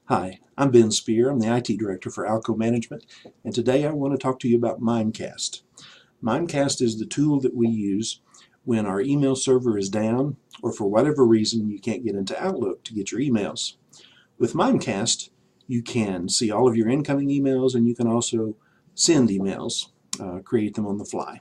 Hi, I'm Ben Spear. I'm the IT Director for Alco Management, and today I want to talk to you about Mimecast. Mimecast is the tool that we use when our email server is down or for whatever reason you can't get into Outlook to get your emails. With Mimecast, you can see all of your incoming emails and you can also send emails, create them on the fly.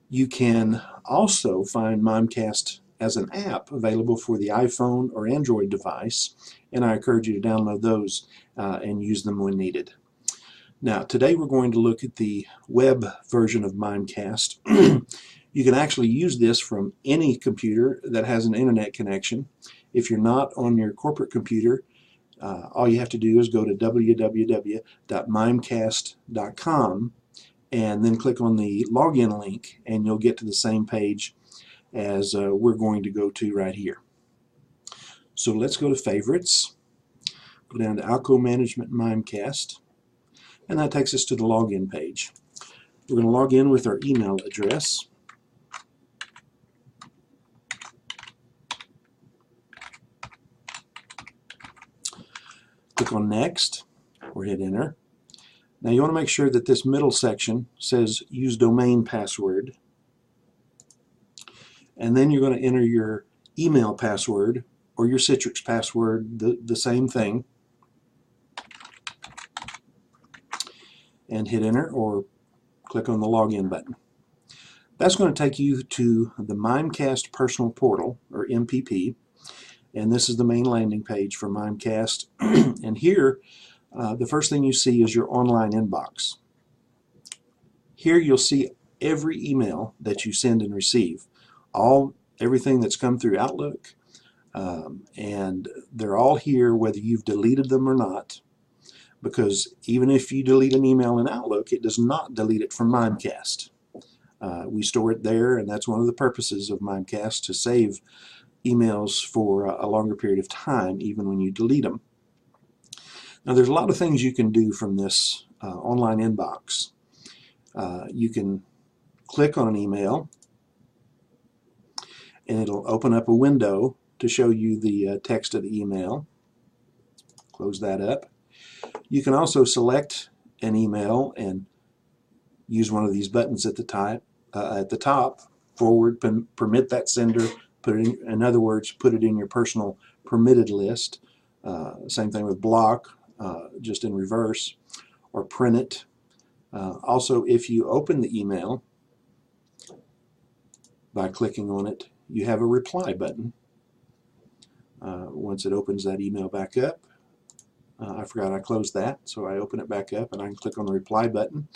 You can also find Mimecast as an app available for the iPhone or Android device, and I encourage you to download those and use them when needed. Now, today we're going to look at the web version of Mimecast. You can actually use this from any computer that has an internet connection. If you're not on your corporate computer, all you have to do is go to www.mimecast.com and then click on the login link, and you'll get to the same page as we're going to go to right here. So let's go to Favorites, go down to Alco Management Mimecast, and that takes us to the login page. We're going to log in with our email address. Click on Next or hit Enter. Now you want to make sure that this middle section says Use Domain Password, and then you're going to enter your email password or your Citrix password, the same thing, and hit Enter or click on the Login button. That's going to take you to the Mimecast Personal Portal, or MPP, and this is the main landing page for Mimecast. And here, the first thing you see is your online inbox. Here you'll see every email that you send and receive, everything that's come through Outlook, and they're all here whether you've deleted them or not, because even if you delete an email in Outlook, it does not delete it from Mimecast. We store it there, and that's one of the purposes of Mimecast, to save emails for a longer period of time, even when you delete them. Now, there's a lot of things you can do from this online inbox. You can click on an email, and it'll open up a window to show you the text of the email. Close that up. You can also select an email and use one of these buttons at the top, forward, permit that sender, in other words, put it in your personal permitted list. Same thing with block, just in reverse, or print it. Also, if you open the email by clicking on it, you have a reply button. Once it opens that email back up, I forgot I closed that, so I open it back up and I can click on the reply button,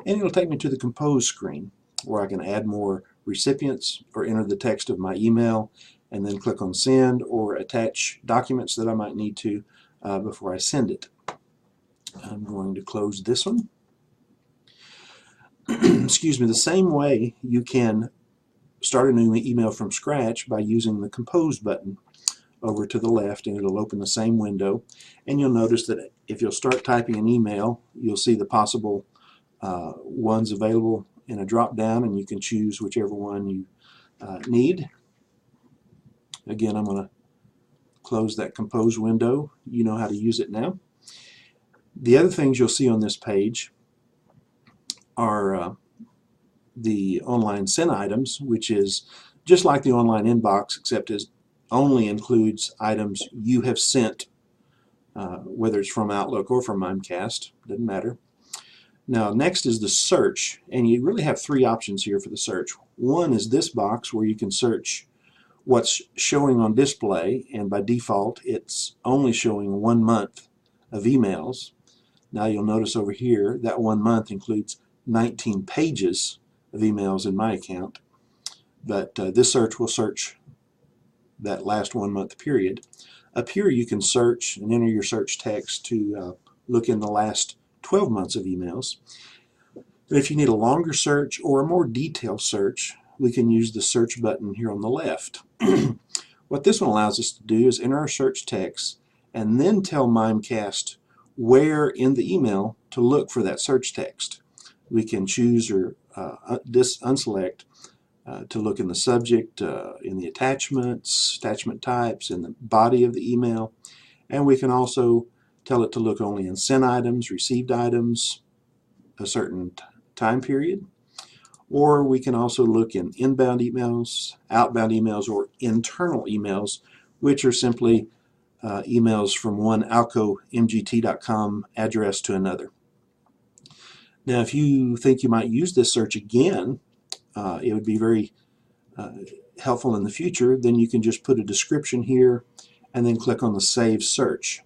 and it'll take me to the compose screen where I can add more recipients or enter the text of my email and then click on send or attach documents that I might need to before I send it. I'm going to close this one. Excuse me. The same way you can start a new email from scratch by using the compose button over to the left, and it'll open the same window, and you'll notice that if you'll start typing an email, you'll see the possible ones available in a drop down, and you can choose whichever one you need. Again, I'm going to close that compose window. You know how to use it now. The other things you'll see on this page are the online sent items, which is just like the online inbox, except it only includes items you have sent, whether it's from Outlook or from Mimecast, doesn't matter. Now, next is the search, and you really have three options here for the search. One is this box where you can search what's showing on display, and by default it's only showing 1 month of emails. Now you'll notice over here that 1 month includes 19 pages of emails in my account, but this search will search that last 1 month period. Up here you can search and enter your search text to look in the last 12 months of emails. But if you need a longer search or a more detailed search, we can use the search button here on the left. What this one allows us to do is enter our search text and then tell Mimecast where in the email to look for that search text. We can choose or unselect to look in the subject, in the attachments, attachment types, in the body of the email, and we can also tell it to look only in sent items, received items, a certain time period. Or we can also look in inbound emails, outbound emails, or internal emails, which are simply emails from one alcomgt.com address to another. Now, if you think you might use this search again, it would be very helpful in the future, then you can just put a description here and then click on the Save Search.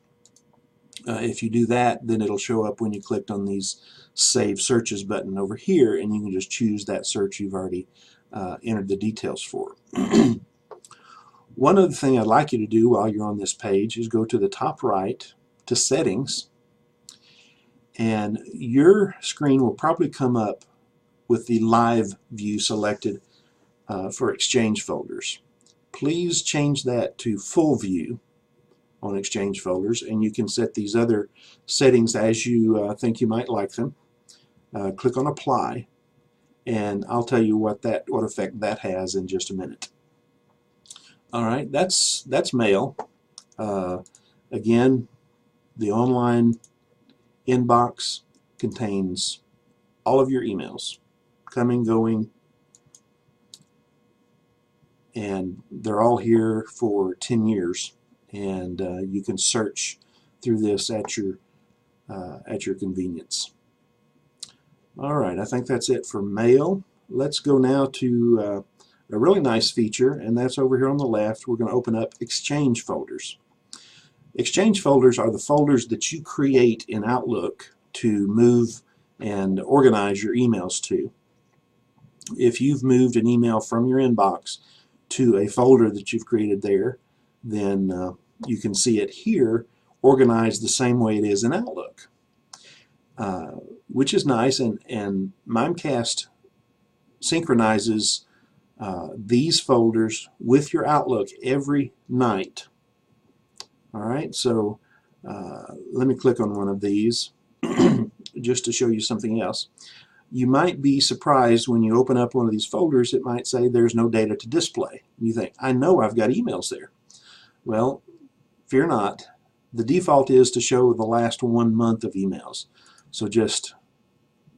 If you do that, then it'll show up when you clicked on these Save Searches button over here, and you can just choose that search you've already entered the details for. One other thing I'd like you to do while you're on this page is go to the top right to Settings, and your screen will probably come up with the Live view selected for Exchange folders. Please change that to Full View on Exchange folders, and you can set these other settings as you think you might like them. Click on Apply, and I'll tell you what effect that has in just a minute. All right, that's Mail. Again, the online inbox contains all of your emails, coming, going, and they're all here for 10 years. And you can search through this at your convenience. All right, I think that's it for Mail. Let's go now to a really nice feature, and that's over here on the left. We're going to open up Exchange folders. Exchange folders are the folders that you create in Outlook to move and organize your emails to. If you've moved an email from your inbox to a folder that you've created there, then you can see it here organized the same way it is in Outlook, which is nice, and Mimecast synchronizes these folders with your Outlook every night. All right, so let me click on one of these just to show you something else. You might be surprised when you open up one of these folders, it might say there's no data to display. You think, I know I've got emails there. Well, fear not. The default is to show the last 1 month of emails. So just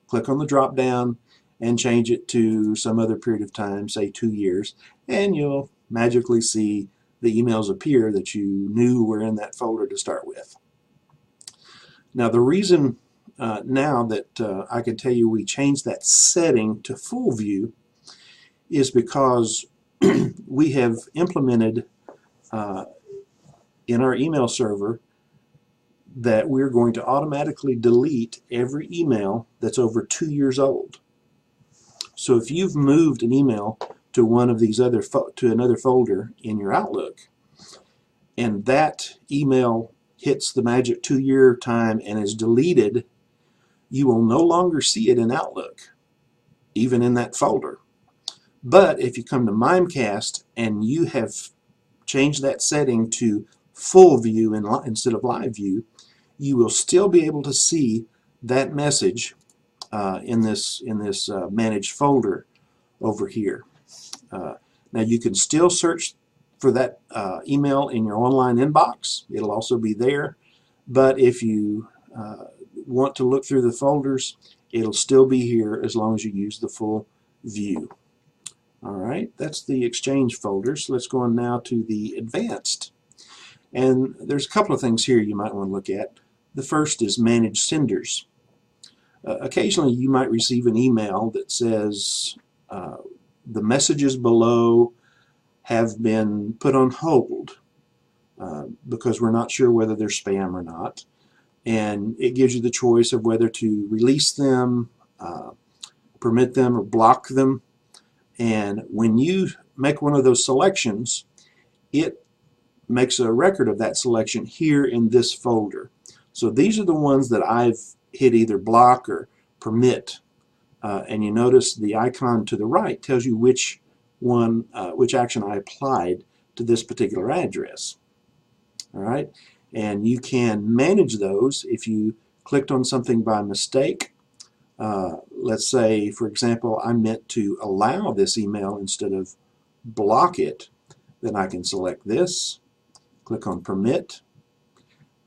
click on the drop down and change it to some other period of time, say 2 years, and you'll magically see the emails appear that you knew were in that folder to start with. Now, the reason now that I can tell you we changed that setting to Full View is because we have implemented in our email server that we're going to automatically delete every email that's over 2 years old. So if you've moved an email to one of these to another folder in your Outlook, and that email hits the magic 2-year time and is deleted, you will no longer see it in Outlook, even in that folder. But if you come to Mimecast and you have changed that setting to Full View instead of Live View, you will still be able to see that message in this managed folder over here. Now you can still search for that email in your online inbox. It'll also be there, but if you want to look through the folders, it'll still be here as long as you use the Full View. All right, that's the Exchange folders. Let's go on now to the Advanced. And there's a couple of things here you might want to look at. The first is Manage Senders. Occasionally you might receive an email that says the messages below have been put on hold because we're not sure whether they're spam or not. And it gives you the choice of whether to release them, permit them, or block them. And when you make one of those selections, it makes a record of that selection here in this folder. So these are the ones that I've hit either block or permit. And you notice the icon to the right tells you which action I applied to this particular address. All right, and you can manage those if you clicked on something by mistake. Let's say, for example, I meant to allow this email instead of block it. Then I can select this, click on Permit,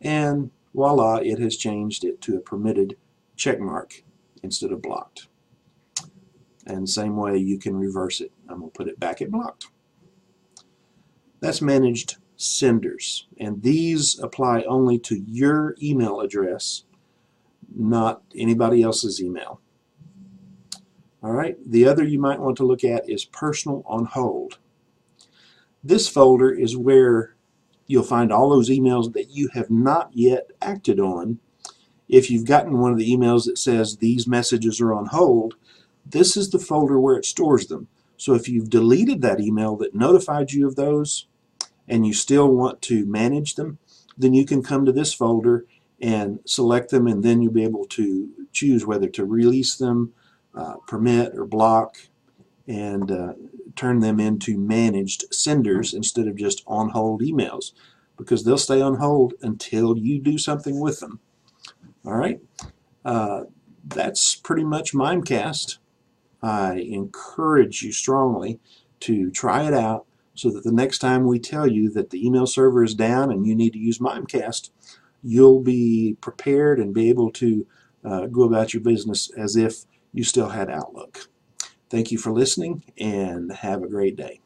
and voila, it has changed it to a permitted check mark instead of blocked. And same way you can reverse it. I'm going to put it back at blocked. That's managed senders, and these apply only to your email address, not anybody else's email. All right, the other you might want to look at is personal on hold. This folder is where you'll find all those emails that you have not yet acted on. If you've gotten one of the emails that says these messages are on hold, this is the folder where it stores them. So if you've deleted that email that notified you of those and you still want to manage them, then you can come to this folder and select them, and then you'll be able to choose whether to release them, permit or block, and turn them into managed senders instead of just on hold emails, because they'll stay on hold until you do something with them. All right, that's pretty much Mimecast. I encourage you strongly to try it out so that the next time we tell you that the email server is down and you need to use Mimecast, you'll be prepared and be able to go about your business as if you still had Outlook. Thank you for listening, and have a great day.